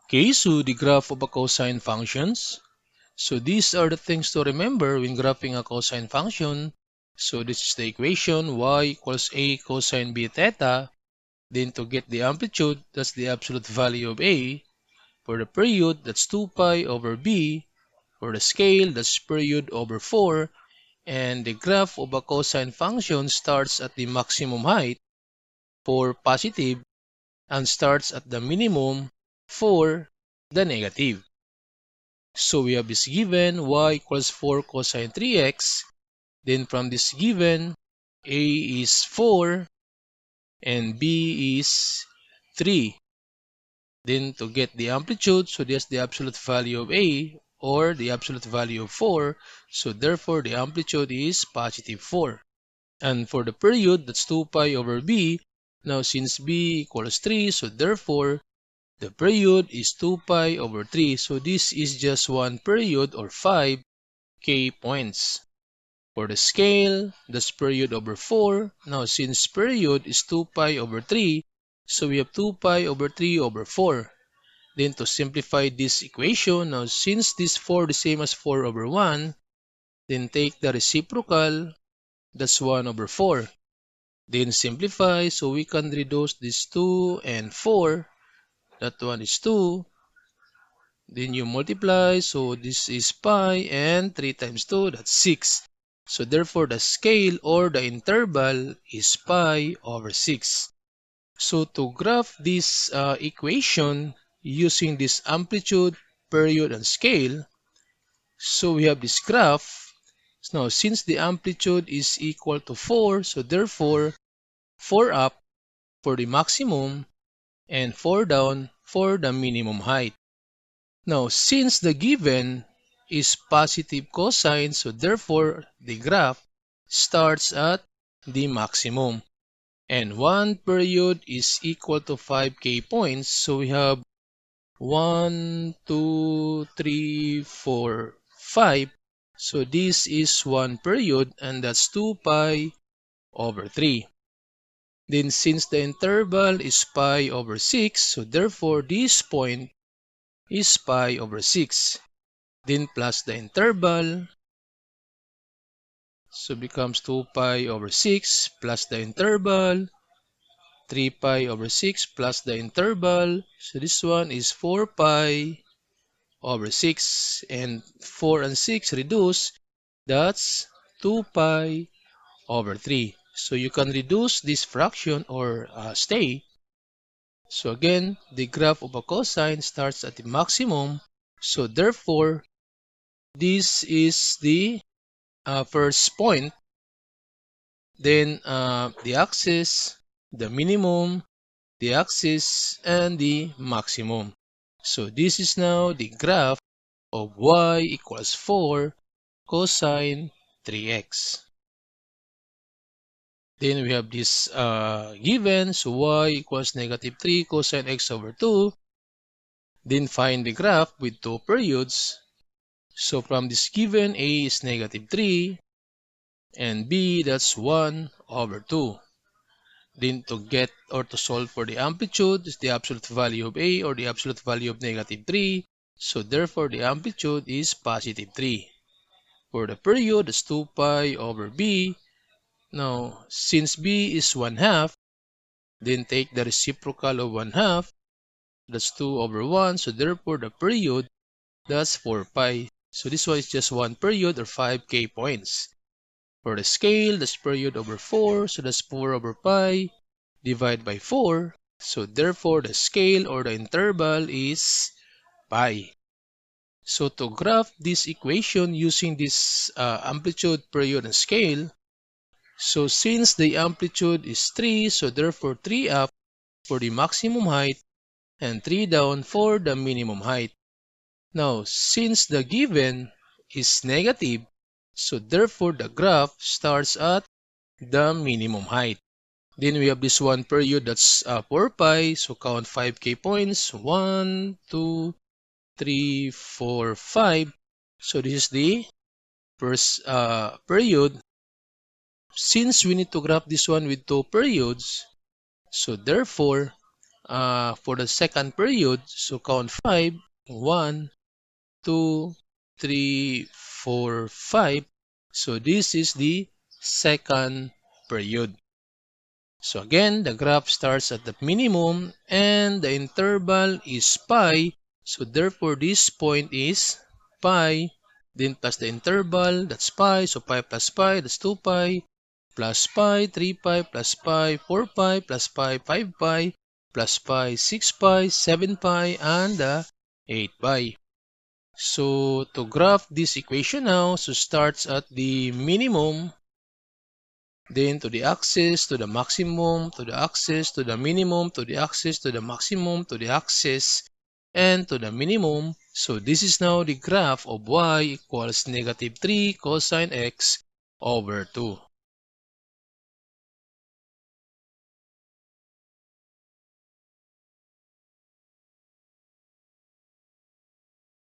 Okay, so the graph of a cosine functions. So these are the things to remember when graphing a cosine function. So this is the equation y equals a cosine b theta. Then to get the amplitude, that's the absolute value of a. For the period, that's 2 pi over b. For the scale, that's period over 4. And the graph of a cosine function starts at the maximum height for positive and starts at the minimum for the negative. So we have this given y equals 4 cosine 3x. Then from this given, a is 4 and b is 3. Then to get the amplitude, so that's the absolute value of a or the absolute value of 4. So therefore the amplitude is positive 4. And for the period, that's 2 pi over b. Now since b equals 3, so therefore the period is 2 pi over 3. So this is just one period or 5k points. For the scale, that's period over 4. Now since period is 2 pi over 3, so we have 2 pi over 3 over 4. Then to simplify this equation, now since this 4 is the same as 4 over 1, then take the reciprocal, that's 1 over 4. Then simplify, so we can reduce this 2 and 4. That one is 2. Then you multiply, so this is pi, and 3 times 2, that's 6. So therefore, the scale or the interval is pi over 6. So to graph this equation using this amplitude, period, and scale, so we have this graph. Now, since the amplitude is equal to 4, so therefore, 4 up for the maximum and 4 down for the minimum height. Now, since the given is positive cosine, so therefore the graph starts at the maximum. And one period is equal to 5k points. So we have 1, 2, 3, 4, 5. So this is one period and that's 2 pi over 3. Then since the interval is pi over 6, so therefore this point is pi over 6. Then plus the interval, so becomes 2 pi over 6 plus the interval, 3 pi over 6 plus the interval. So this one is 4 pi over 6, and 4 and 6 reduce, that's 2 pi over 3. So you can reduce this fraction or stay. So again, the graph of a cosine starts at the maximum. So therefore, this is the first point. Then the axis, the minimum, the axis, and the maximum. So this is now the graph of y equals 4 cosine 3x. Then we have this given, so y equals negative 3 cosine x over 2. Then find the graph with two periods. So from this given, a is negative 3, and b, that's 1 over 2. Then to get or to solve for the amplitude is the absolute value of a or the absolute value of negative 3. So therefore, the amplitude is positive 3. For the period, it's 2 pi over b. Now, since b is 1/2, then take the reciprocal of 1/2. That's 2 over 1. So therefore, the period, that's 4 pi. So this one is just one period or 5k points. For the scale, that's period over 4. So that's 4 over pi divided by 4. So therefore, the scale or the interval is pi. So to graph this equation using this amplitude, period, and scale, so since the amplitude is 3, so therefore 3 up for the maximum height and 3 down for the minimum height. Now, since the given is negative, so therefore the graph starts at the minimum height. Then we have this one period that's 4 pi, so count 5k points. 1, 2, 3, 4, 5. So this is the first period. Since we need to graph this one with two periods, so therefore for the second period. So count 5. 1, 2, 3, 4, 5. So this is the second period. So again, the graph starts at the minimum and the interval is pi. So therefore, this point is pi. Then plus the interval, that's pi. So pi plus pi, that's 2 pi. Plus pi, 3 pi, plus pi, 4 pi, plus pi, 5 pi, plus pi, 6 pi, 7 pi, and 8 pi. So to graph this equation now, so starts at the minimum, then to the axis, to the maximum, to the axis, to the minimum, to the axis, to the maximum, to the axis, and to the minimum. So this is now the graph of y equals negative 3 cosine x over 2.